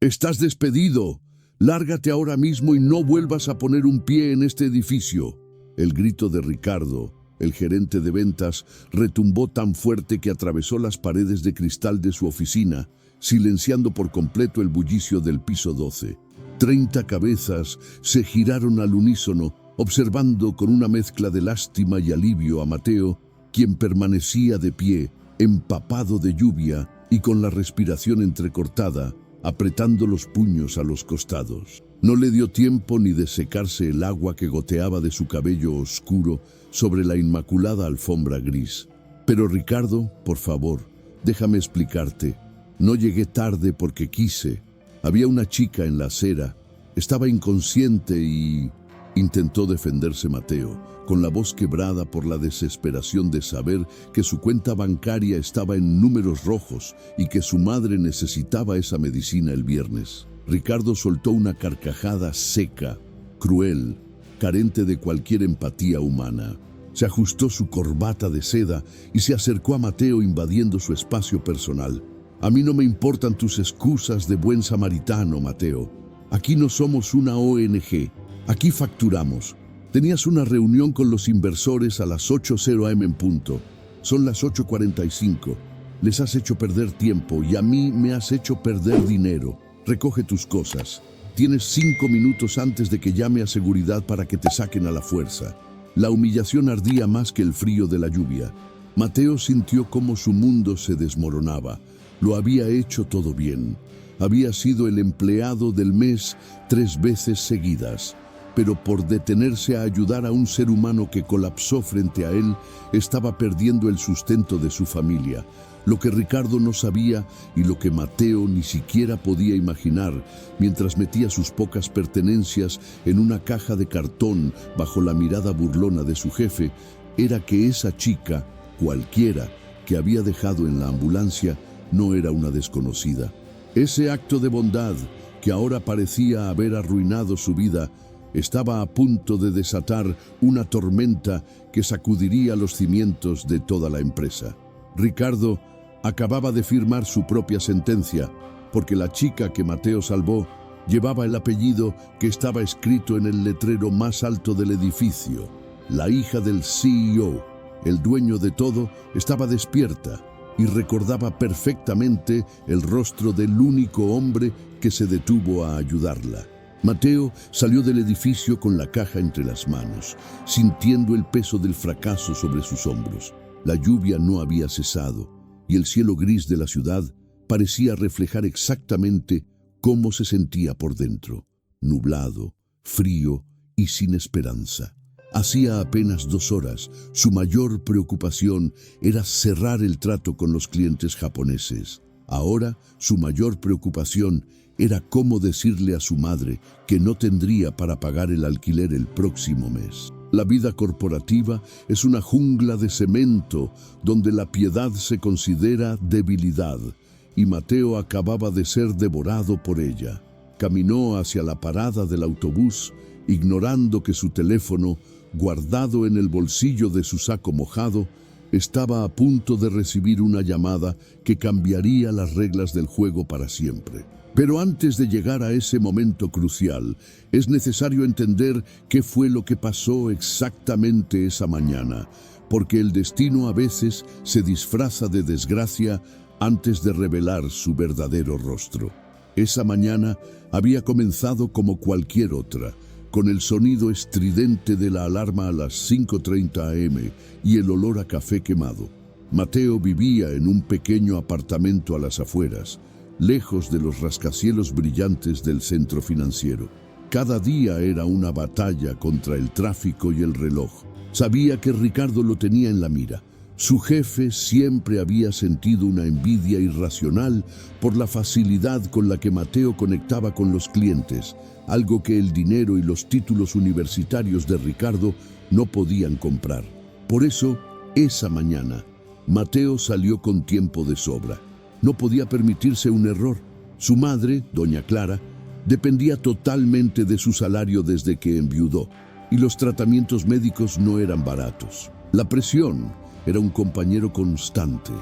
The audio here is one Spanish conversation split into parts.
Estás despedido. Lárgate ahora mismo y no vuelvas a poner un pie en este edificio. El grito de Ricardo, el gerente de ventas, retumbó tan fuerte que atravesó las paredes de cristal de su oficina, silenciando por completo el bullicio del piso 12. 30 cabezas se giraron al unísono, observando con una mezcla de lástima y alivio a Mateo, quien permanecía de pie, empapado de lluvia y con la respiración entrecortada, apretando los puños a los costados. No le dio tiempo ni de secarse el agua que goteaba de su cabello oscuro sobre la inmaculada alfombra gris. Pero Ricardo, por favor, déjame explicarte. No llegué tarde porque quise. Había una chica en la acera. Estaba inconsciente y... Intentó defenderse Mateo, con la voz quebrada por la desesperación de saber que su cuenta bancaria estaba en números rojos y que su madre necesitaba esa medicina el viernes. Ricardo soltó una carcajada seca, cruel, carente de cualquier empatía humana. Se ajustó su corbata de seda y se acercó a Mateo invadiendo su espacio personal. A mí no me importan tus excusas de buen samaritano, Mateo. Aquí no somos una ONG. Aquí facturamos. Tenías una reunión con los inversores a las 8:00 am en punto. Son las 8:45. Les has hecho perder tiempo y a mí me has hecho perder dinero. Recoge tus cosas. Tienes 5 minutos antes de que llame a seguridad para que te saquen a la fuerza. La humillación ardía más que el frío de la lluvia. Mateo sintió cómo su mundo se desmoronaba. Lo había hecho todo bien. Había sido el empleado del mes 3 veces seguidas. Pero por detenerse a ayudar a un ser humano que colapsó frente a él, estaba perdiendo el sustento de su familia. Lo que Ricardo no sabía y lo que Mateo ni siquiera podía imaginar, mientras metía sus pocas pertenencias en una caja de cartón bajo la mirada burlona de su jefe, era que esa chica, cualquiera, que había dejado en la ambulancia, no era una desconocida. Ese acto de bondad, que ahora parecía haber arruinado su vida, estaba a punto de desatar una tormenta que sacudiría los cimientos de toda la empresa. Ricardo acababa de firmar su propia sentencia, porque la chica que Mateo salvó llevaba el apellido que estaba escrito en el letrero más alto del edificio. La hija del CEO, el dueño de todo, estaba despierta y recordaba perfectamente el rostro del único hombre que se detuvo a ayudarla. Mateo salió del edificio con la caja entre las manos, sintiendo el peso del fracaso sobre sus hombros. La lluvia no había cesado y el cielo gris de la ciudad parecía reflejar exactamente cómo se sentía por dentro, nublado, frío y sin esperanza. Hacía apenas 2 horas, su mayor preocupación era cerrar el trato con los clientes japoneses. Ahora, su mayor preocupación era cómo decirle a su madre que no tendría para pagar el alquiler el próximo mes. La vida corporativa es una jungla de cemento donde la piedad se considera debilidad, y Mateo acababa de ser devorado por ella. Caminó hacia la parada del autobús, ignorando que su teléfono, guardado en el bolsillo de su saco mojado, estaba a punto de recibir una llamada que cambiaría las reglas del juego para siempre. Pero antes de llegar a ese momento crucial, es necesario entender qué fue lo que pasó exactamente esa mañana, porque el destino a veces se disfraza de desgracia antes de revelar su verdadero rostro. Esa mañana había comenzado como cualquier otra, con el sonido estridente de la alarma a las 5:30 am y el olor a café quemado. Mateo vivía en un pequeño apartamento a las afueras, lejos de los rascacielos brillantes del centro financiero. Cada día era una batalla contra el tráfico y el reloj. Sabía que Ricardo lo tenía en la mira. Su jefe siempre había sentido una envidia irracional por la facilidad con la que Mateo conectaba con los clientes, algo que el dinero y los títulos universitarios de Ricardo no podían comprar. Por eso, esa mañana, Mateo salió con tiempo de sobra. No podía permitirse un error. Su madre, doña Clara, dependía totalmente de su salario desde que enviudó, y los tratamientos médicos no eran baratos. La presión era un compañero constante,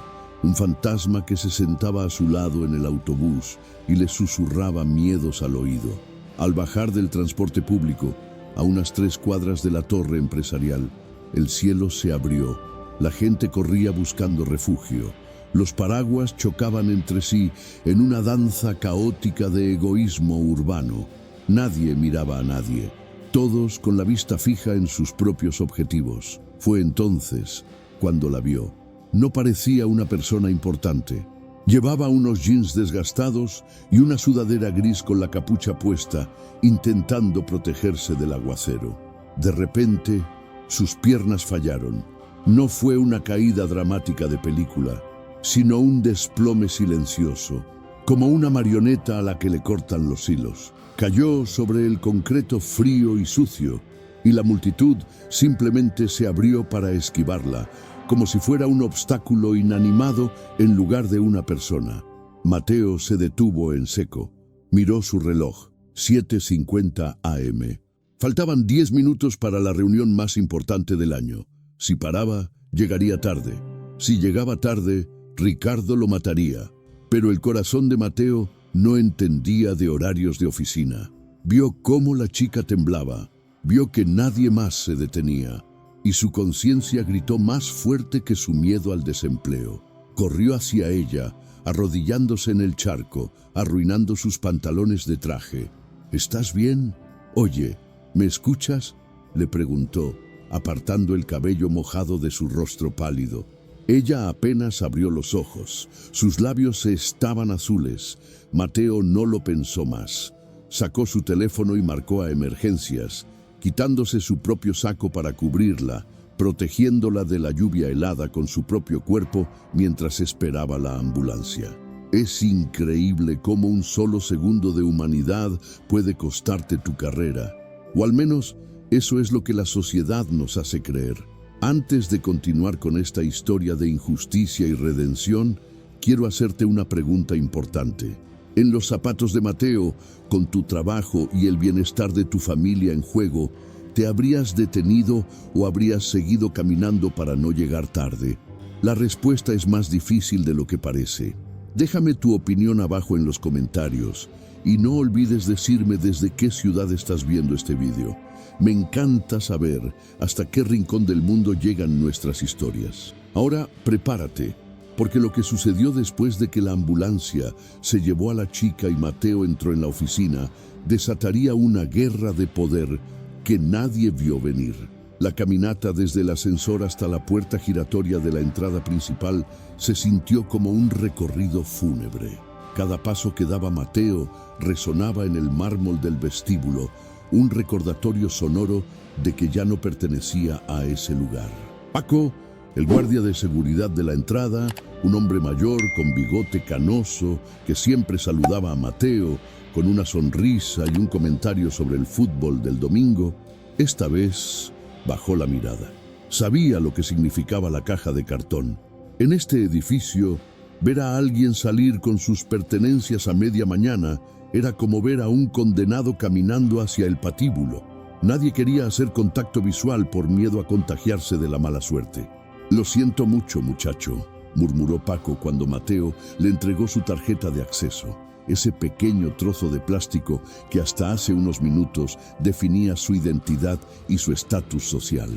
un fantasma que se sentaba a su lado en el autobús y le susurraba miedos al oído. Al bajar del transporte público, a unas 3 cuadras de la torre empresarial, el cielo se abrió. La gente corría buscando refugio. Los paraguas chocaban entre sí en una danza caótica de egoísmo urbano. Nadie miraba a nadie, todos con la vista fija en sus propios objetivos. Fue entonces cuando la vio. No parecía una persona importante. Llevaba unos jeans desgastados y una sudadera gris con la capucha puesta, intentando protegerse del aguacero. De repente, sus piernas fallaron. No fue una caída dramática de película, sino un desplome silencioso, como una marioneta a la que le cortan los hilos. Cayó sobre el concreto frío y sucio, y la multitud simplemente se abrió para esquivarla, como si fuera un obstáculo inanimado en lugar de una persona. Mateo se detuvo en seco. Miró su reloj, 7:50 AM. Faltaban 10 minutos para la reunión más importante del año. Si paraba, llegaría tarde. Si llegaba tarde, Ricardo lo mataría. Pero el corazón de Mateo no entendía de horarios de oficina. Vio cómo la chica temblaba, vio que nadie más se detenía, y su conciencia gritó más fuerte que su miedo al desempleo. Corrió hacia ella, arrodillándose en el charco, arruinando sus pantalones de traje. ¿Estás bien? Oye, ¿me escuchas?, le preguntó, apartando el cabello mojado de su rostro pálido. Ella apenas abrió los ojos. Sus labios estaban azules. Mateo no lo pensó más. Sacó su teléfono y marcó a emergencias, quitándose su propio saco para cubrirla, protegiéndola de la lluvia helada con su propio cuerpo mientras esperaba la ambulancia. Es increíble cómo un solo segundo de humanidad puede costarte tu carrera. O al menos, eso es lo que la sociedad nos hace creer. Antes de continuar con esta historia de injusticia y redención, quiero hacerte una pregunta importante. En los zapatos de Mateo, con tu trabajo y el bienestar de tu familia en juego, ¿te habrías detenido o habrías seguido caminando para no llegar tarde? La respuesta es más difícil de lo que parece. Déjame tu opinión abajo en los comentarios y no olvides decirme desde qué ciudad estás viendo este video. Me encanta saber hasta qué rincón del mundo llegan nuestras historias. Ahora prepárate, porque lo que sucedió después de que la ambulancia se llevó a la chica y Mateo entró en la oficina desataría una guerra de poder que nadie vio venir. La caminata desde el ascensor hasta la puerta giratoria de la entrada principal se sintió como un recorrido fúnebre. Cada paso que daba Mateo resonaba en el mármol del vestíbulo, un recordatorio sonoro de que ya no pertenecía a ese lugar. Paco, el guardia de seguridad de la entrada, un hombre mayor con bigote canoso que siempre saludaba a Mateo con una sonrisa y un comentario sobre el fútbol del domingo, esta vez bajó la mirada. Sabía lo que significaba la caja de cartón. En este edificio, ver a alguien salir con sus pertenencias a media mañana era como ver a un condenado caminando hacia el patíbulo. Nadie quería hacer contacto visual por miedo a contagiarse de la mala suerte. «Lo siento mucho, muchacho», murmuró Paco cuando Mateo le entregó su tarjeta de acceso, ese pequeño trozo de plástico que hasta hace unos minutos definía su identidad y su estatus social.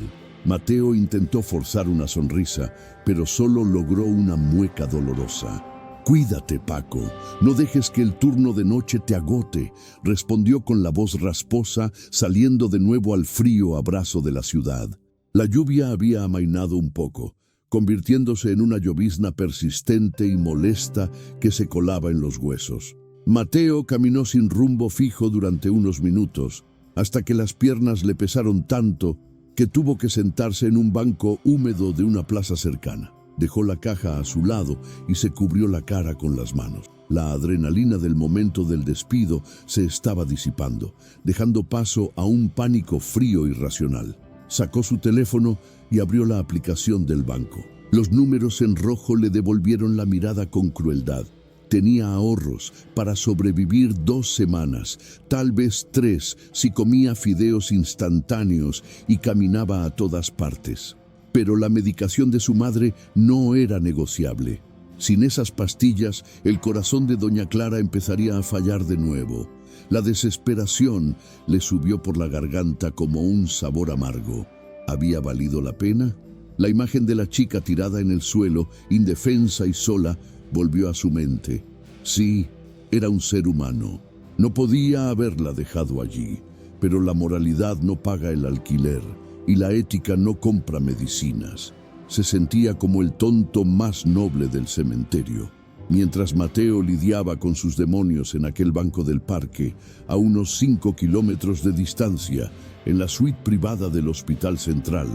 Mateo intentó forzar una sonrisa, pero solo logró una mueca dolorosa. «Cuídate, Paco, no dejes que el turno de noche te agote», respondió con la voz rasposa, saliendo de nuevo al frío abrazo de la ciudad. La lluvia había amainado un poco, convirtiéndose en una llovizna persistente y molesta que se colaba en los huesos. Mateo caminó sin rumbo fijo durante unos minutos, hasta que las piernas le pesaron tanto que tuvo que sentarse en un banco húmedo de una plaza cercana. Dejó la caja a su lado y se cubrió la cara con las manos. La adrenalina del momento del despido se estaba disipando, dejando paso a un pánico frío y racional. Sacó su teléfono y abrió la aplicación del banco. Los números en rojo le devolvieron la mirada con crueldad. Tenía ahorros para sobrevivir 2 semanas, tal vez 3 si comía fideos instantáneos y caminaba a todas partes. Pero la medicación de su madre no era negociable. Sin esas pastillas, el corazón de doña Clara empezaría a fallar de nuevo. La desesperación le subió por la garganta como un sabor amargo. ¿Había valido la pena? La imagen de la chica tirada en el suelo, indefensa y sola, volvió a su mente. Sí, era un ser humano. No podía haberla dejado allí, pero la moralidad no paga el alquiler y la ética no compra medicinas. Se sentía como el tonto más noble del cementerio. Mientras Mateo lidiaba con sus demonios en aquel banco del parque, a unos 5 kilómetros de distancia, en la suite privada del Hospital Central,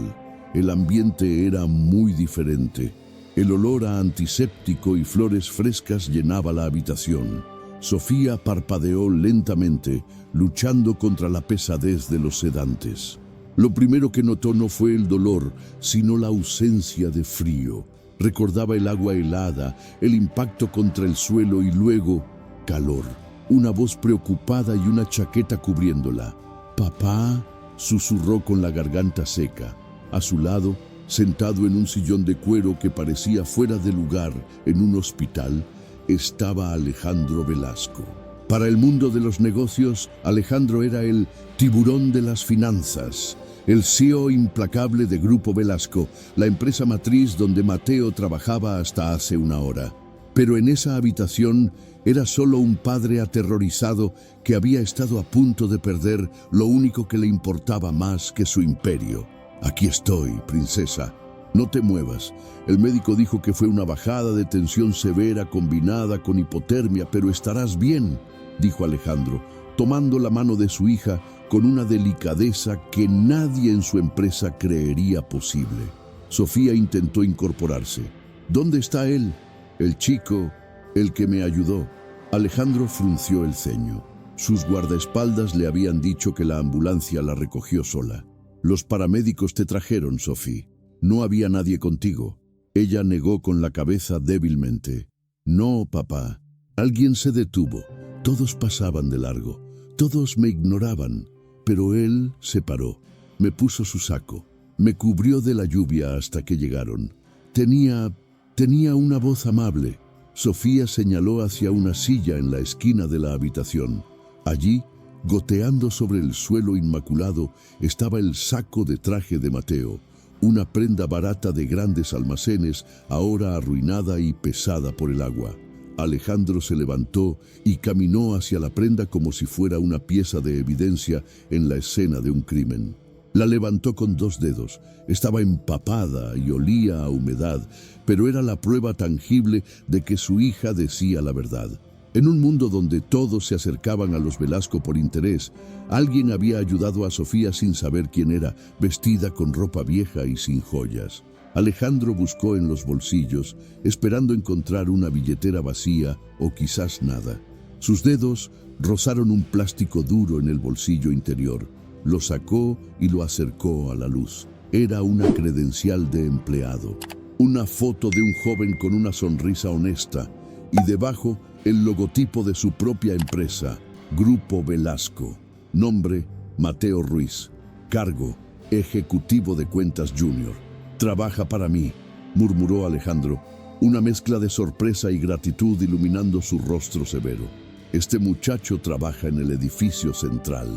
el ambiente era muy diferente. El olor a antiséptico y flores frescas llenaba la habitación. Sofía parpadeó lentamente, luchando contra la pesadez de los sedantes. Lo primero que notó no fue el dolor, sino la ausencia de frío. Recordaba el agua helada, el impacto contra el suelo y luego calor. Una voz preocupada y una chaqueta cubriéndola. «Papá», susurró con la garganta seca. A su lado, sentado en un sillón de cuero que parecía fuera de lugar en un hospital, estaba Alejandro Velasco. Para el mundo de los negocios, Alejandro era el tiburón de las finanzas, el CEO implacable de Grupo Velasco, la empresa matriz donde Mateo trabajaba hasta hace una hora. Pero en esa habitación era solo un padre aterrorizado que había estado a punto de perder lo único que le importaba más que su imperio. «Aquí estoy, princesa. No te muevas. El médico dijo que fue una bajada de tensión severa combinada con hipotermia, pero estarás bien», dijo Alejandro, tomando la mano de su hija con una delicadeza que nadie en su empresa creería posible. Sofía intentó incorporarse. «¿Dónde está él?» «El chico, el que me ayudó». Alejandro frunció el ceño. Sus guardaespaldas le habían dicho que la ambulancia la recogió sola. «Los paramédicos te trajeron, Sofía. No había nadie contigo». Ella negó con la cabeza débilmente. «No, papá». Alguien se detuvo. Todos pasaban de largo. Todos me ignoraban. Pero él se paró. Me puso su saco. Me cubrió de la lluvia hasta que llegaron. Tenía una voz amable. Sofía señaló hacia una silla en la esquina de la habitación. Allí, goteando sobre el suelo inmaculado, estaba el saco de traje de Mateo, una prenda barata de grandes almacenes, ahora arruinada y pesada por el agua. Alejandro se levantó y caminó hacia la prenda como si fuera una pieza de evidencia en la escena de un crimen. La levantó con 2 dedos. Estaba empapada y olía a humedad, pero era la prueba tangible de que su hija decía la verdad. En un mundo donde todos se acercaban a los Velasco por interés, alguien había ayudado a Sofía sin saber quién era, vestida con ropa vieja y sin joyas. Alejandro buscó en los bolsillos, esperando encontrar una billetera vacía o quizás nada. Sus dedos rozaron un plástico duro en el bolsillo interior. Lo sacó y lo acercó a la luz. Era una credencial de empleado. Una foto de un joven con una sonrisa honesta y debajo el logotipo de su propia empresa, Grupo Velasco. Nombre: Mateo Ruiz. Cargo: Ejecutivo de Cuentas Junior. «Trabaja para mí», murmuró Alejandro, una mezcla de sorpresa y gratitud iluminando su rostro severo. «Este muchacho trabaja en el edificio central».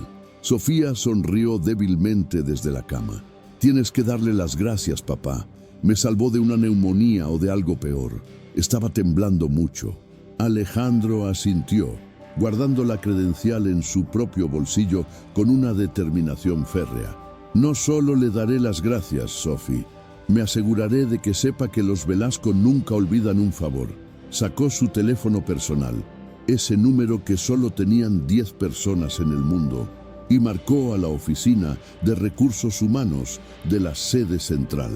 Sofía sonrió débilmente desde la cama. «Tienes que darle las gracias, papá. Me salvó de una neumonía o de algo peor. Estaba temblando mucho». Alejandro asintió, guardando la credencial en su propio bolsillo con una determinación férrea. «No solo le daré las gracias, Sophie. Me aseguraré de que sepa que los Velasco nunca olvidan un favor». Sacó su teléfono personal, ese número que solo tenían 10 personas en el mundo, y marcó a la oficina de recursos humanos de la sede central.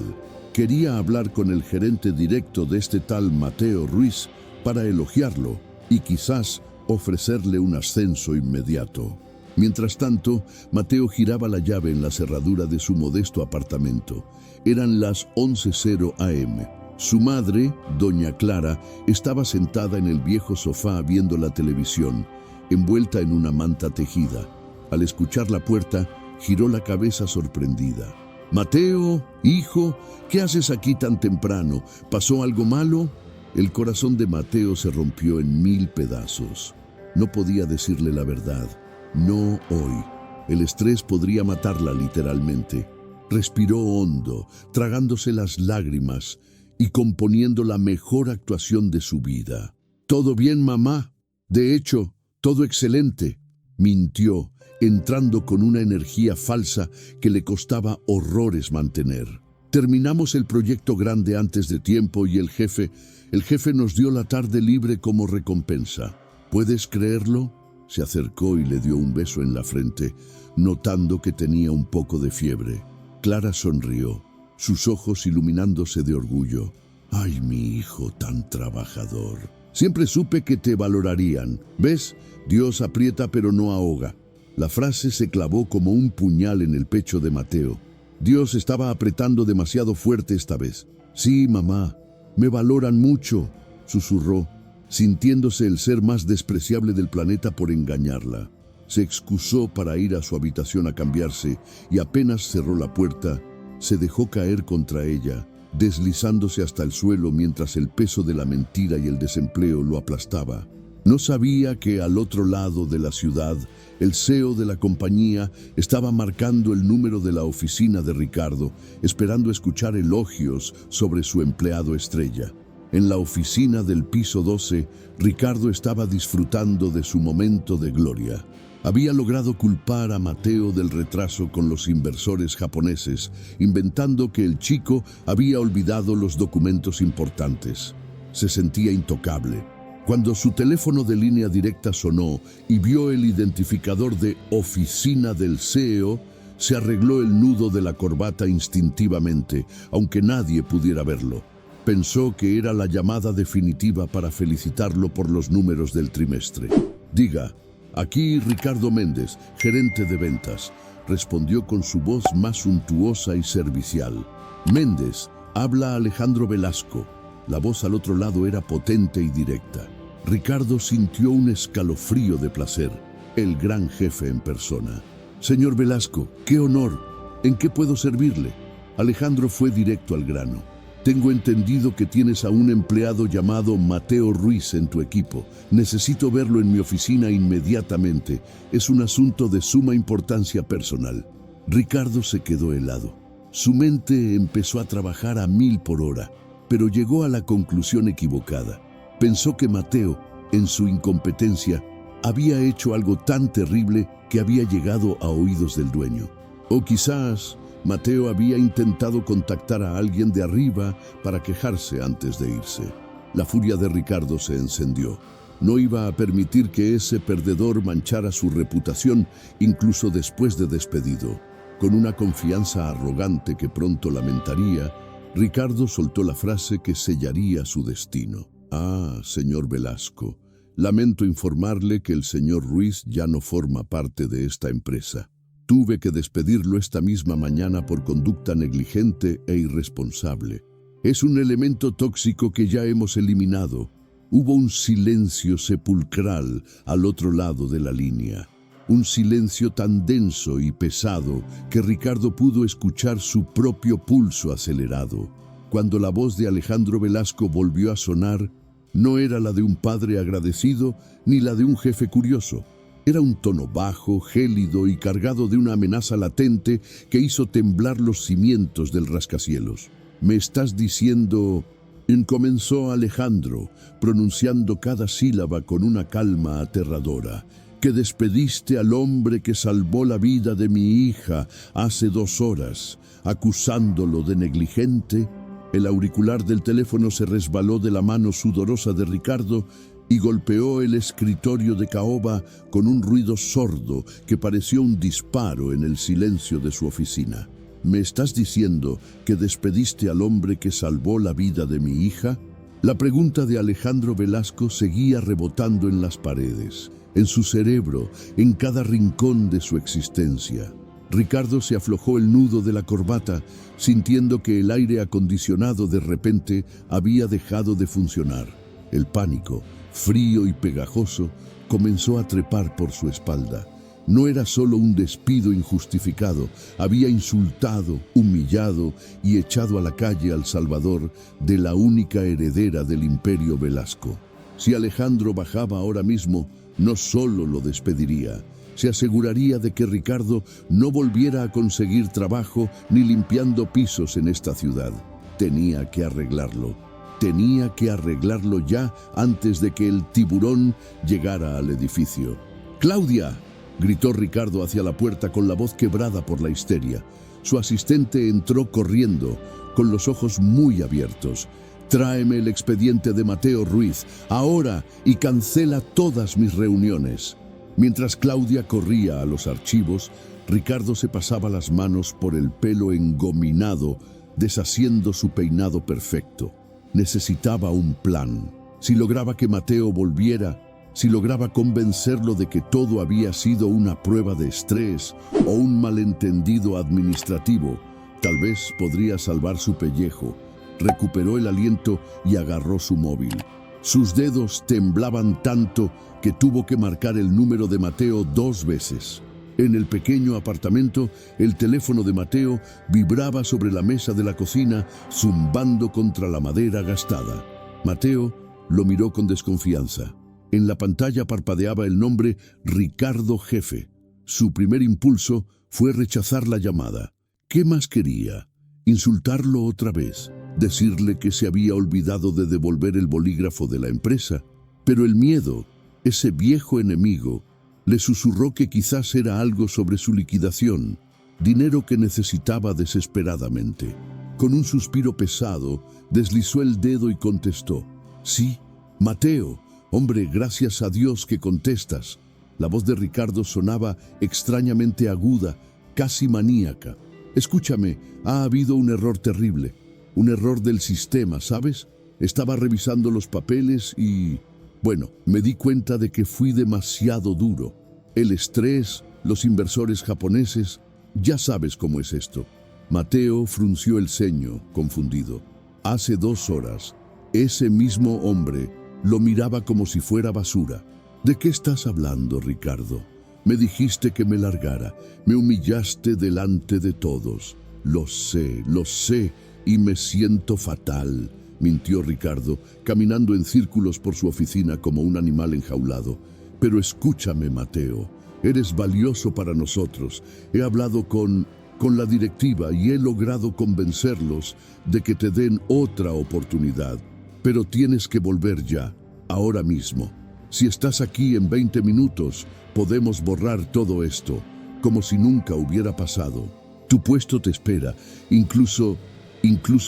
Quería hablar con el gerente directo de este tal Mateo Ruiz para elogiarlo y quizás ofrecerle un ascenso inmediato. Mientras tanto, Mateo giraba la llave en la cerradura de su modesto apartamento. Eran las 11:00 am. Su madre, doña Clara, estaba sentada en el viejo sofá viendo la televisión, envuelta en una manta tejida. Al escuchar la puerta, giró la cabeza sorprendida. «Mateo, hijo, ¿qué haces aquí tan temprano? ¿Pasó algo malo?». El corazón de Mateo se rompió en 1000 pedazos. No podía decirle la verdad. No hoy. El estrés podría matarla literalmente. Respiró hondo, tragándose las lágrimas y componiendo la mejor actuación de su vida. «¿Todo bien, mamá? De hecho, todo excelente», mintió, entrando con una energía falsa que le costaba horrores mantener. «Terminamos el proyecto grande antes de tiempo y el jefe nos dio la tarde libre como recompensa. ¿Puedes creerlo?». Se acercó y le dio un beso en la frente, notando que tenía un poco de fiebre. Clara sonrió, sus ojos iluminándose de orgullo. «Ay, mi hijo tan trabajador. Siempre supe que te valorarían. ¿Ves? Dios aprieta pero no ahoga». La frase se clavó como un puñal en el pecho de Mateo. Dios estaba apretando demasiado fuerte esta vez. «Sí, mamá, me valoran mucho», susurró, sintiéndose el ser más despreciable del planeta por engañarla. Se excusó para ir a su habitación a cambiarse y apenas cerró la puerta, se dejó caer contra ella, deslizándose hasta el suelo mientras el peso de la mentira y el desempleo lo aplastaba. No sabía que al otro lado de la ciudad, el CEO de la compañía estaba marcando el número de la oficina de Ricardo, esperando escuchar elogios sobre su empleado estrella. En la oficina del piso 12, Ricardo estaba disfrutando de su momento de gloria. Había logrado culpar a Mateo del retraso con los inversores japoneses, inventando que el chico había olvidado los documentos importantes. Se sentía intocable. Cuando su teléfono de línea directa sonó y vio el identificador de oficina del CEO, se arregló el nudo de la corbata instintivamente, aunque nadie pudiera verlo. Pensó que era la llamada definitiva para felicitarlo por los números del trimestre. «Diga, aquí Ricardo Méndez, gerente de ventas», respondió con su voz más suntuosa y servicial. «Méndez, habla Alejandro Velasco». La voz al otro lado era potente y directa. Ricardo sintió un escalofrío de placer. El gran jefe en persona. «Señor Velasco, qué honor. ¿En qué puedo servirle?». Alejandro fue directo al grano. «Tengo entendido que tienes a un empleado llamado Mateo Ruiz en tu equipo. Necesito verlo en mi oficina inmediatamente. Es un asunto de suma importancia personal». Ricardo se quedó helado. Su mente empezó a trabajar a 1000 por hora, pero llegó a la conclusión equivocada. Pensó que Mateo, en su incompetencia, había hecho algo tan terrible que había llegado a oídos del dueño. O quizás Mateo había intentado contactar a alguien de arriba para quejarse antes de irse. La furia de Ricardo se encendió. No iba a permitir que ese perdedor manchara su reputación incluso después de despedido. Con una confianza arrogante que pronto lamentaría, Ricardo soltó la frase que sellaría su destino. «Ah, señor Velasco, lamento informarle que el señor Ruiz ya no forma parte de esta empresa. Tuve que despedirlo esta misma mañana por conducta negligente e irresponsable. Es un elemento tóxico que ya hemos eliminado». Hubo un silencio sepulcral al otro lado de la línea. Un silencio tan denso y pesado que Ricardo pudo escuchar su propio pulso acelerado. Cuando la voz de Alejandro Velasco volvió a sonar, no era la de un padre agradecido ni la de un jefe curioso. Era un tono bajo, gélido y cargado de una amenaza latente que hizo temblar los cimientos del rascacielos. «¿Me estás diciendo...?» comenzó Alejandro, pronunciando cada sílaba con una calma aterradora. «¿Que despediste al hombre que salvó la vida de mi hija hace 2 horas, acusándolo de negligente?» El auricular del teléfono se resbaló de la mano sudorosa de Ricardo y golpeó el escritorio de caoba con un ruido sordo que pareció un disparo en el silencio de su oficina. «¿Me estás diciendo que despediste al hombre que salvó la vida de mi hija?». La pregunta de Alejandro Velasco seguía rebotando en las paredes, en su cerebro, en cada rincón de su existencia. Ricardo se aflojó el nudo de la corbata, sintiendo que el aire acondicionado de repente había dejado de funcionar. El pánico, frío y pegajoso, comenzó a trepar por su espalda. No era solo un despido injustificado, había insultado, humillado y echado a la calle al salvador de la única heredera del Imperio Velasco. Si Alejandro bajaba ahora mismo, no solo lo despediría, se aseguraría de que Ricardo no volviera a conseguir trabajo ni limpiando pisos en esta ciudad. Tenía que arreglarlo. Tenía que arreglarlo ya antes de que el tiburón llegara al edificio. ¡Claudia!, gritó Ricardo hacia la puerta con la voz quebrada por la histeria. Su asistente entró corriendo, con los ojos muy abiertos. «Tráeme el expediente de Mateo Ruiz, ahora, y cancela todas mis reuniones». Mientras Claudia corría a los archivos, Ricardo se pasaba las manos por el pelo engominado, deshaciendo su peinado perfecto. Necesitaba un plan. Si lograba que Mateo volviera, si lograba convencerlo de que todo había sido una prueba de estrés o un malentendido administrativo, tal vez podría salvar su pellejo. Recuperó el aliento y agarró su móvil. Sus dedos temblaban tanto que tuvo que marcar el número de Mateo 2 veces. En el pequeño apartamento, el teléfono de Mateo vibraba sobre la mesa de la cocina, zumbando contra la madera gastada. Mateo lo miró con desconfianza. En la pantalla parpadeaba el nombre Ricardo Jefe. Su primer impulso fue rechazar la llamada. ¿Qué más quería? ¿Insultarlo otra vez? ¿Decirle que se había olvidado de devolver el bolígrafo de la empresa? Pero el miedo, ese viejo enemigo, le susurró que quizás era algo sobre su liquidación, dinero que necesitaba desesperadamente. Con un suspiro pesado, deslizó el dedo y contestó. «Sí, Mateo. Hombre, gracias a Dios que contestas». La voz de Ricardo sonaba extrañamente aguda, casi maníaca. «Escúchame, ha habido un error terrible. Un error del sistema, ¿sabes? Estaba revisando los papeles y... bueno, me di cuenta de que fui demasiado duro. El estrés, los inversores japoneses, ya sabes cómo es esto». Mateo frunció el ceño, confundido. Hace 2 horas, ese mismo hombre lo miraba como si fuera basura. «¿De qué estás hablando, Ricardo? Me dijiste que me largara, me humillaste delante de todos». Lo sé, y me siento fatal», mintió Ricardo, caminando en círculos por su oficina como un animal enjaulado. «Pero escúchame, Mateo, eres valioso para nosotros. He hablado con la directiva y he logrado convencerlos de que te den otra oportunidad. Pero tienes que volver ya, ahora mismo. Si estás aquí en 20 minutos, podemos borrar todo esto, como si nunca hubiera pasado. Tu puesto te espera, incluso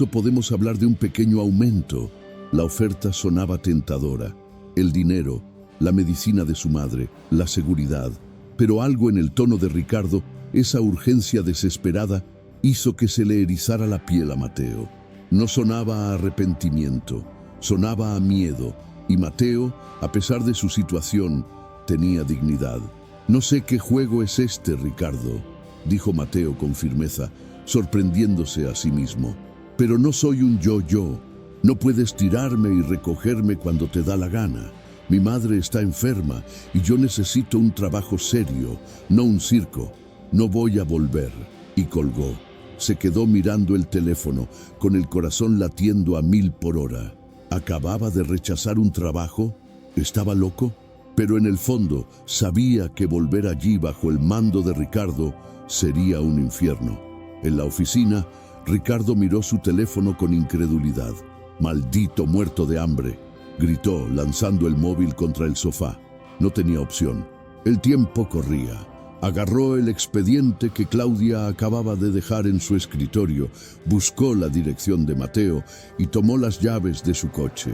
podemos hablar de un pequeño aumento». La oferta sonaba tentadora. El dinero, la medicina de su madre, la seguridad. Pero algo en el tono de Ricardo, esa urgencia desesperada, hizo que se le erizara la piel a Mateo. No sonaba a arrepentimiento, sonaba a miedo, y Mateo, a pesar de su situación, tenía dignidad. «No sé qué juego es este, Ricardo», dijo Mateo con firmeza, sorprendiéndose a sí mismo. «Pero no soy un yo-yo. No puedes tirarme y recogerme cuando te da la gana. Mi madre está enferma y yo necesito un trabajo serio, no un circo. No voy a volver». Y colgó. Se quedó mirando el teléfono, con el corazón latiendo a 1000 por hora. ¿Acababa de rechazar un trabajo? ¿Estaba loco? Pero en el fondo sabía que volver allí bajo el mando de Ricardo sería un infierno. En la oficina, Ricardo miró su teléfono con incredulidad. «Maldito muerto de hambre», gritó, lanzando el móvil contra el sofá. No tenía opción. El tiempo corría. Agarró el expediente que Claudia acababa de dejar en su escritorio, buscó la dirección de Mateo y tomó las llaves de su coche.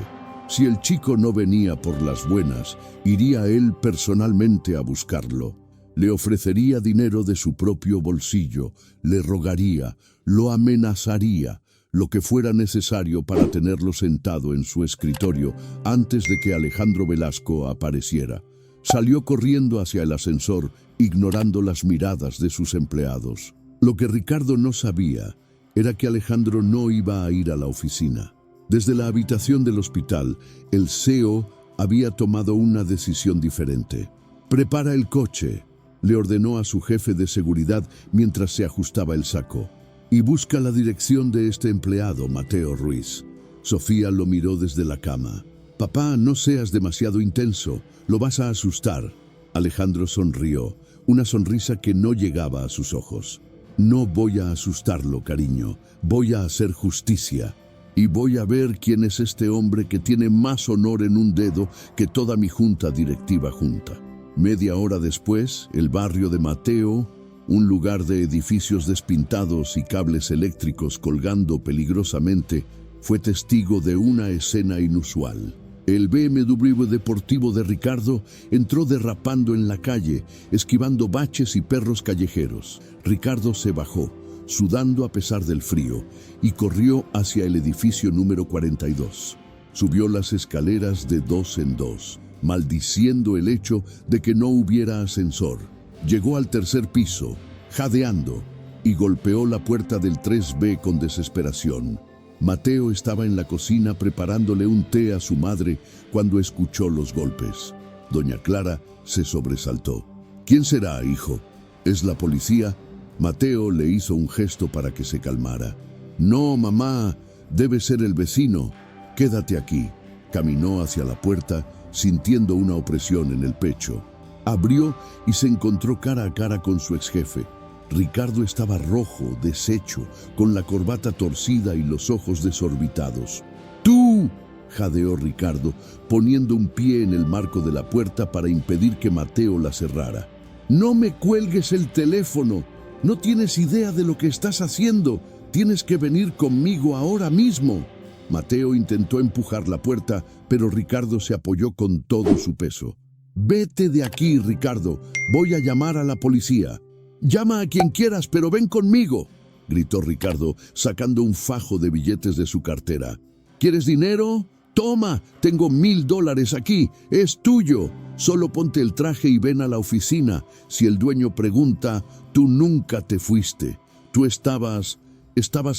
Si el chico no venía por las buenas, iría él personalmente a buscarlo. Le ofrecería dinero de su propio bolsillo, le rogaría, lo amenazaría, lo que fuera necesario para tenerlo sentado en su escritorio antes de que Alejandro Velasco apareciera. Salió corriendo hacia el ascensor, ignorando las miradas de sus empleados. Lo que Ricardo no sabía era que Alejandro no iba a ir a la oficina. Desde la habitación del hospital, el CEO había tomado una decisión diferente. «Prepara el coche», le ordenó a su jefe de seguridad mientras se ajustaba el saco. Y busca la dirección de este empleado, Mateo Ruiz. Sofía lo miró desde la cama. Papá, no seas demasiado intenso, lo vas a asustar. Alejandro sonrió, una sonrisa que no llegaba a sus ojos. No voy a asustarlo, cariño, voy a hacer justicia. Y voy a ver quién es este hombre que tiene más honor en un dedo que toda mi junta directiva junta. Media hora después, el barrio de Mateo, un lugar de edificios despintados y cables eléctricos colgando peligrosamente, fue testigo de una escena inusual. El BMW deportivo de Ricardo entró derrapando en la calle, esquivando baches y perros callejeros. Ricardo se bajó, sudando a pesar del frío, y corrió hacia el edificio número 42. Subió las escaleras de dos en dos, maldiciendo el hecho de que no hubiera ascensor. Llegó al tercer piso, jadeando, y golpeó la puerta del 3B con desesperación. Mateo estaba en la cocina preparándole un té a su madre cuando escuchó los golpes. Doña Clara se sobresaltó. ¿Quién será, hijo? ¿Es la policía? Mateo le hizo un gesto para que se calmara. No, mamá, debe ser el vecino. Quédate aquí. Caminó hacia la puerta, sintiendo una opresión en el pecho. Abrió y se encontró cara a cara con su exjefe. Ricardo estaba rojo, deshecho, con la corbata torcida y los ojos desorbitados. ¡Tú!, jadeó Ricardo, poniendo un pie en el marco de la puerta para impedir que Mateo la cerrara. ¡No me cuelgues el teléfono! No tienes idea de lo que estás haciendo. Tienes que venir conmigo ahora mismo. Mateo intentó empujar la puerta, pero Ricardo se apoyó con todo su peso. Vete de aquí, Ricardo. Voy a llamar a la policía. Llama a quien quieras, pero ven conmigo, gritó Ricardo, sacando un fajo de billetes de su cartera. ¿Quieres dinero? Toma, tengo $1000 aquí, es tuyo. Solo ponte el traje y ven a la oficina. Si el dueño pregunta, tú nunca te fuiste. Tú estabas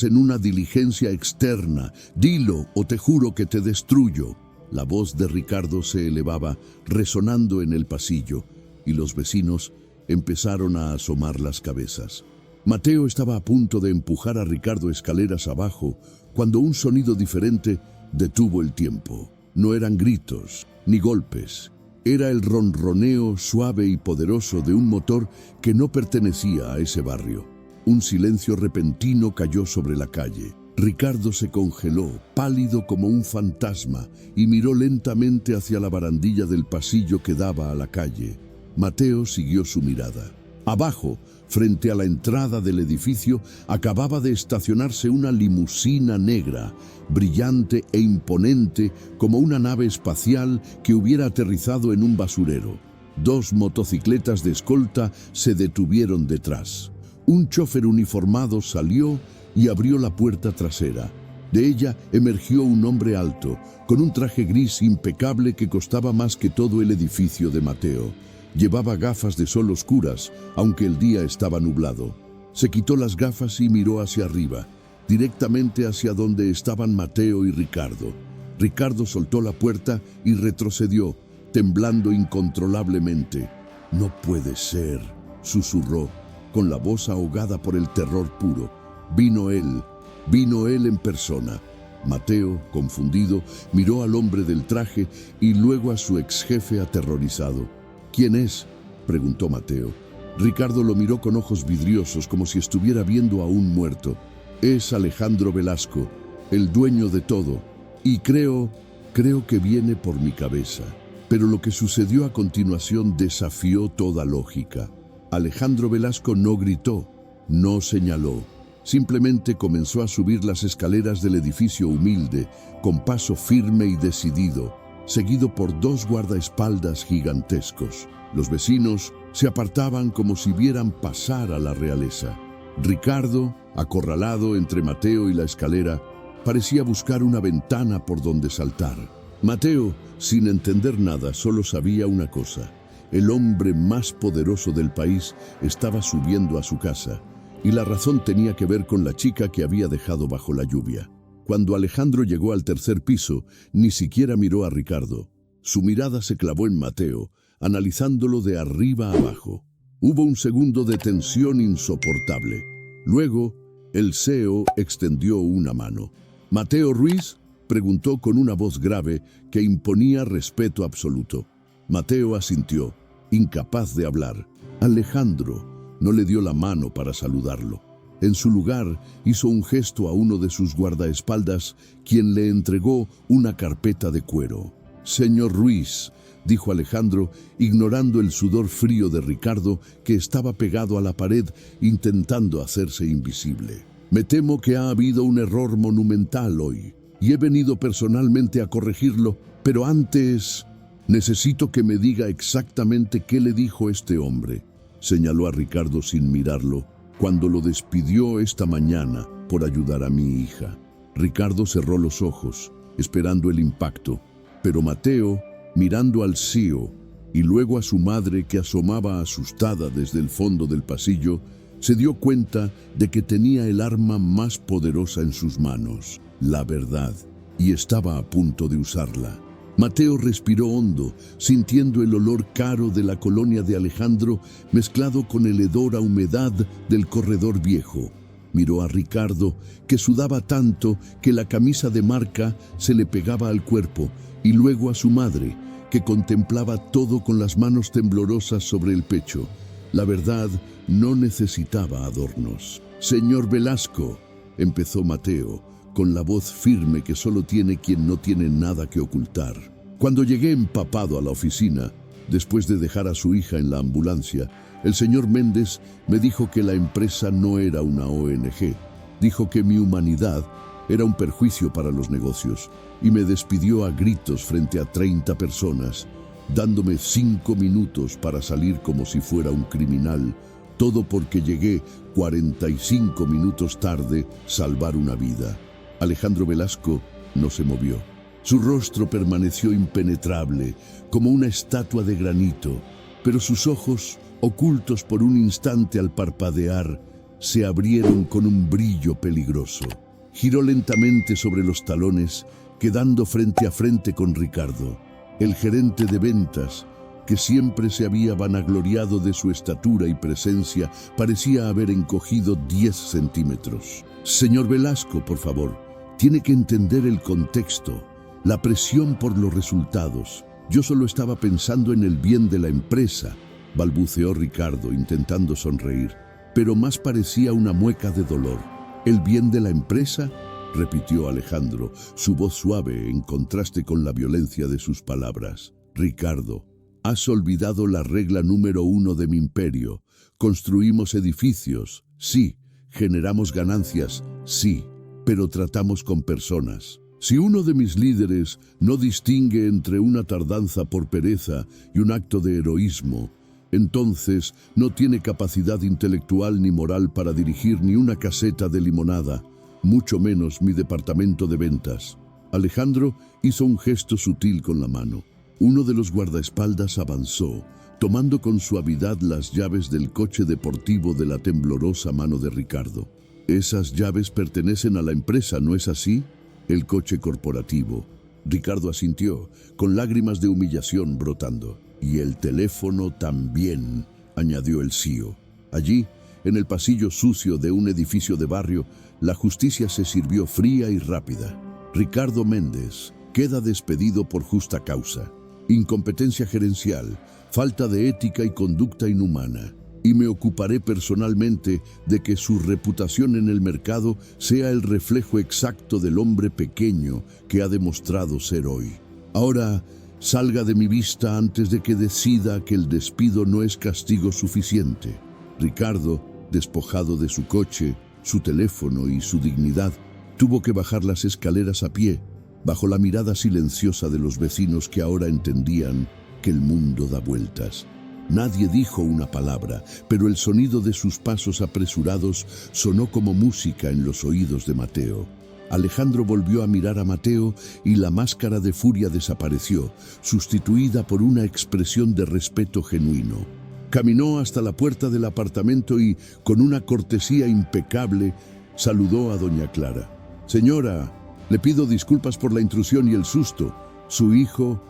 en una diligencia externa. Dilo o te juro que te destruyo. La voz de Ricardo se elevaba, resonando en el pasillo, y los vecinos empezaron a asomar las cabezas. Mateo estaba a punto de empujar a Ricardo escaleras abajo, cuando un sonido diferente detuvo el tiempo. No eran gritos, ni golpes. Era el ronroneo suave y poderoso de un motor que no pertenecía a ese barrio. Un silencio repentino cayó sobre la calle. Ricardo se congeló, pálido como un fantasma, y miró lentamente hacia la barandilla del pasillo que daba a la calle. Mateo siguió su mirada. Abajo, frente a la entrada del edificio, acababa de estacionarse una limusina negra, brillante e imponente como una nave espacial que hubiera aterrizado en un basurero. 2 motocicletas de escolta se detuvieron detrás. Un chofer uniformado salió y abrió la puerta trasera. De ella emergió un hombre alto, con un traje gris impecable que costaba más que todo el edificio de Mateo. Llevaba gafas de sol oscuras, aunque el día estaba nublado. Se quitó las gafas y miró hacia arriba, directamente hacia donde estaban Mateo y Ricardo. Ricardo soltó la puerta y retrocedió, temblando incontrolablemente. «No puede ser», susurró, con la voz ahogada por el terror puro. Vino él en persona. Mateo, confundido, miró al hombre del traje y luego a su exjefe aterrorizado. «¿Quién es?», preguntó Mateo. Ricardo lo miró con ojos vidriosos como si estuviera viendo a un muerto. «Es Alejandro Velasco, el dueño de todo, y creo que viene por mi cabeza». Pero lo que sucedió a continuación desafió toda lógica. Alejandro Velasco no gritó, no señaló. Simplemente comenzó a subir las escaleras del edificio humilde, con paso firme y decidido, seguido por 2 guardaespaldas gigantescos. Los vecinos se apartaban como si vieran pasar a la realeza. Ricardo, acorralado entre Mateo y la escalera, parecía buscar una ventana por donde saltar. Mateo, sin entender nada, solo sabía una cosa. El hombre más poderoso del país estaba subiendo a su casa, y la razón tenía que ver con la chica que había dejado bajo la lluvia. Cuando Alejandro llegó al tercer piso, ni siquiera miró a Ricardo. Su mirada se clavó en Mateo, analizándolo de arriba abajo. Hubo un segundo de tensión insoportable. Luego, el CEO extendió una mano. «¿Mateo Ruiz?», preguntó con una voz grave que imponía respeto absoluto. Mateo asintió, incapaz de hablar. Alejandro no le dio la mano para saludarlo. En su lugar, hizo un gesto a uno de sus guardaespaldas, quien le entregó una carpeta de cuero. «Señor Ruiz», dijo Alejandro, ignorando el sudor frío de Ricardo, que estaba pegado a la pared intentando hacerse invisible. «Me temo que ha habido un error monumental hoy, y he venido personalmente a corregirlo, pero antes necesito que me diga exactamente qué le dijo este hombre», señaló a Ricardo sin mirarlo, «cuando lo despidió esta mañana por ayudar a mi hija». Ricardo cerró los ojos, esperando el impacto, pero Mateo, mirando al CEO y luego a su madre que asomaba asustada desde el fondo del pasillo, se dio cuenta de que tenía el arma más poderosa en sus manos, la verdad, y estaba a punto de usarla. Mateo respiró hondo, sintiendo el olor caro de la colonia de Alejandro mezclado con el hedor a humedad del corredor viejo. Miró a Ricardo, que sudaba tanto que la camisa de marca se le pegaba al cuerpo, y luego a su madre, que contemplaba todo con las manos temblorosas sobre el pecho. La verdad no necesitaba adornos. «Señor Velasco», empezó Mateo, con la voz firme que solo tiene quien no tiene nada que ocultar. «Cuando llegué empapado a la oficina, después de dejar a su hija en la ambulancia, el señor Méndez me dijo que la empresa no era una ONG. Dijo que mi humanidad era un perjuicio para los negocios y me despidió a gritos frente a 30 personas, dándome 5 minutos para salir como si fuera un criminal, todo porque llegué 45 minutos tarde salvar una vida». Alejandro Velasco no se movió. Su rostro permaneció impenetrable, como una estatua de granito, pero sus ojos, ocultos por un instante al parpadear, se abrieron con un brillo peligroso. Giró lentamente sobre los talones, quedando frente a frente con Ricardo. El gerente de ventas, que siempre se había vanagloriado de su estatura y presencia, parecía haber encogido 10 centímetros. «Señor Velasco, por favor, tiene que entender el contexto, la presión por los resultados. Yo solo estaba pensando en el bien de la empresa», balbuceó Ricardo, intentando sonreír, pero más parecía una mueca de dolor. «¿El bien de la empresa?», repitió Alejandro, su voz suave en contraste con la violencia de sus palabras. «Ricardo, has olvidado la regla número 1 de mi imperio. Construimos edificios, sí. Generamos ganancias, sí. Pero tratamos con personas. Si uno de mis líderes no distingue entre una tardanza por pereza y un acto de heroísmo, entonces no tiene capacidad intelectual ni moral para dirigir ni una caseta de limonada, mucho menos mi departamento de ventas». Alejandro hizo un gesto sutil con la mano. Uno de los guardaespaldas avanzó, tomando con suavidad las llaves del coche deportivo de la temblorosa mano de Ricardo. «Esas llaves pertenecen a la empresa, ¿no es así?». «El coche corporativo». Ricardo asintió, con lágrimas de humillación brotando. «Y el teléfono también», añadió el CEO. Allí, en el pasillo sucio de un edificio de barrio, la justicia se sirvió fría y rápida. «Ricardo Méndez queda despedido por justa causa. Incompetencia gerencial, falta de ética y conducta inhumana. Y me ocuparé personalmente de que su reputación en el mercado sea el reflejo exacto del hombre pequeño que ha demostrado ser hoy. Ahora, salga de mi vista antes de que decida que el despido no es castigo suficiente». Ricardo, despojado de su coche, su teléfono y su dignidad, tuvo que bajar las escaleras a pie, bajo la mirada silenciosa de los vecinos que ahora entendían que el mundo da vueltas. Nadie dijo una palabra, pero el sonido de sus pasos apresurados sonó como música en los oídos de Mateo. Alejandro volvió a mirar a Mateo y la máscara de furia desapareció, sustituida por una expresión de respeto genuino. Caminó hasta la puerta del apartamento y, con una cortesía impecable, saludó a doña Clara. «Señora, le pido disculpas por la intrusión y el susto. Su hijo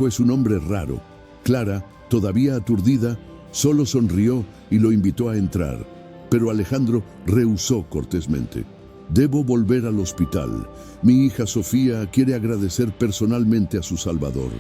es un hombre raro». Clara, todavía aturdida, Solo sonrió y lo invitó a entrar, pero Alejandro rehusó cortésmente. Debo volver al hospital. Mi hija Sofía quiere agradecer personalmente a su Salvador.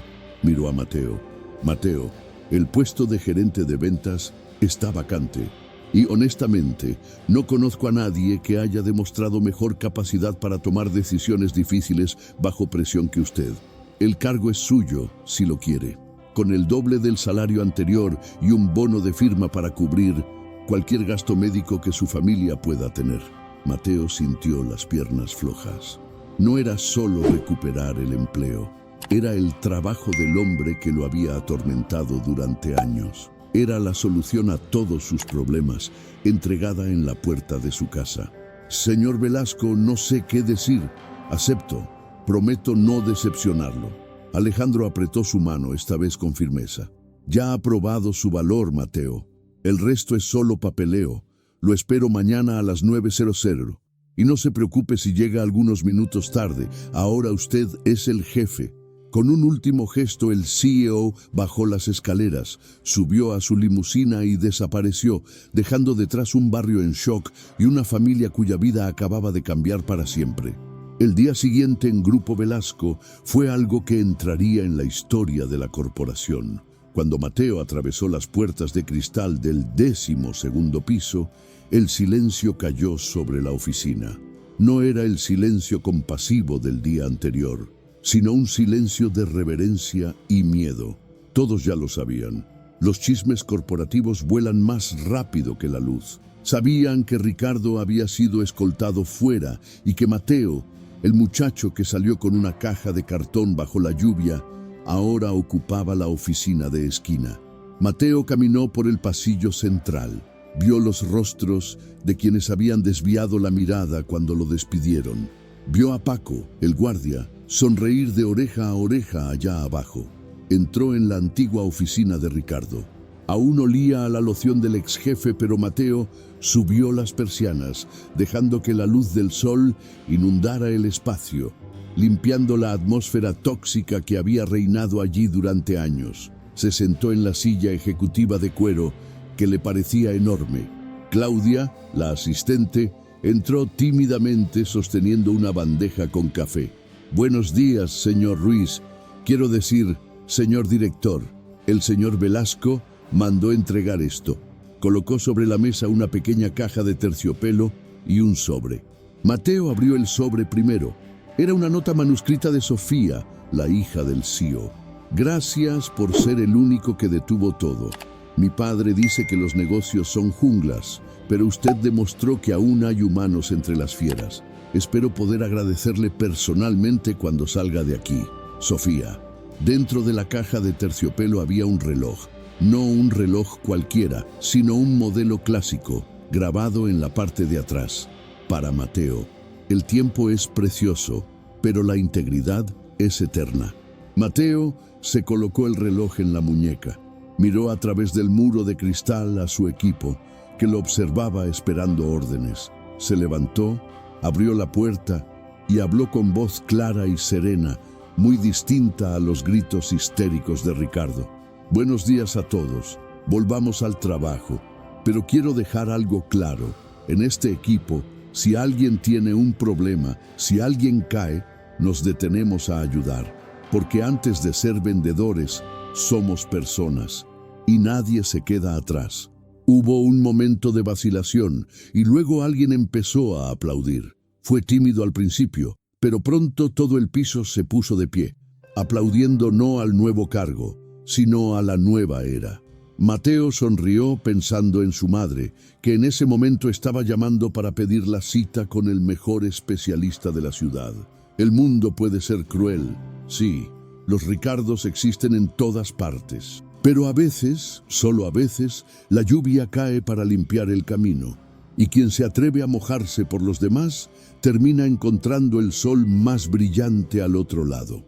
Miró a Mateo. Mateo, el puesto de gerente de ventas está vacante. Y honestamente, no conozco a nadie que haya demostrado mejor capacidad para tomar decisiones difíciles bajo presión que usted. El cargo es suyo, si lo quiere, con el doble del salario anterior y un bono de firma para cubrir cualquier gasto médico que su familia pueda tener. Mateo sintió las piernas flojas. No era solo recuperar el empleo, era el trabajo del hombre que lo había atormentado durante años. Era la solución a todos sus problemas, entregada en la puerta de su casa. Señor Velasco, no sé qué decir. Acepto. Prometo no decepcionarlo. Alejandro apretó su mano, esta vez con firmeza. Ya ha probado su valor, Mateo. El resto es solo papeleo. Lo espero mañana a las 9:00. Y no se preocupe si llega algunos minutos tarde. Ahora usted es el jefe. Con un último gesto, el CEO bajó las escaleras, subió a su limusina y desapareció, dejando detrás un barrio en shock y una familia cuya vida acababa de cambiar para siempre. El día siguiente en Grupo Velasco fue algo que entraría en la historia de la corporación. Cuando Mateo atravesó las puertas de cristal del 12º piso, el silencio cayó sobre la oficina. No era el silencio compasivo del día anterior, sino un silencio de reverencia y miedo. Todos ya lo sabían. Los chismes corporativos vuelan más rápido que la luz. Sabían que Ricardo había sido escoltado fuera y que Mateo, el muchacho que salió con una caja de cartón bajo la lluvia, ahora ocupaba la oficina de esquina. Mateo caminó por el pasillo central. Vio los rostros de quienes habían desviado la mirada cuando lo despidieron. Vio a Paco, el guardia, sonreír de oreja a oreja allá abajo. Entró en la antigua oficina de Ricardo. Aún olía a la loción del ex jefe, pero Mateo subió las persianas, dejando que la luz del sol inundara el espacio, limpiando la atmósfera tóxica que había reinado allí durante años. Se sentó en la silla ejecutiva de cuero, que le parecía enorme. Claudia, la asistente, entró tímidamente sosteniendo una bandeja con café. Buenos días, señor Ruiz. Quiero decir, señor director. El señor Velasco mandó entregar esto. Colocó sobre la mesa una pequeña caja de terciopelo y un sobre. Mateo abrió el sobre primero. Era una nota manuscrita de Sofía, la hija del CEO. Gracias por ser el único que detuvo todo. Mi padre dice que los negocios son junglas, pero usted demostró que aún hay humanos entre las fieras. Espero poder agradecerle personalmente cuando salga de aquí. Sofía. Dentro de la caja de terciopelo había un reloj. No un reloj cualquiera, sino un modelo clásico, grabado en la parte de atrás. Para Mateo, el tiempo es precioso, pero la integridad es eterna. Mateo se colocó el reloj en la muñeca. Miró a través del muro de cristal a su equipo, que lo observaba esperando órdenes. Se levantó, abrió la puerta y habló con voz clara y serena, muy distinta a los gritos histéricos de Ricardo. Buenos días a todos. Volvamos al trabajo. Pero quiero dejar algo claro. En este equipo, si alguien tiene un problema, si alguien cae, nos detenemos a ayudar. Porque antes de ser vendedores, somos personas. Y nadie se queda atrás. Hubo un momento de vacilación y luego alguien empezó a aplaudir. Fue tímido al principio, pero pronto todo el piso se puso de pie, aplaudiendo no al nuevo cargo, sino a la nueva era. Mateo sonrió pensando en su madre, que en ese momento estaba llamando para pedir la cita con el mejor especialista de la ciudad. El mundo puede ser cruel, sí, los Ricardos existen en todas partes. Pero a veces, solo a veces, la lluvia cae para limpiar el camino, y quien se atreve a mojarse por los demás termina encontrando el sol más brillante al otro lado.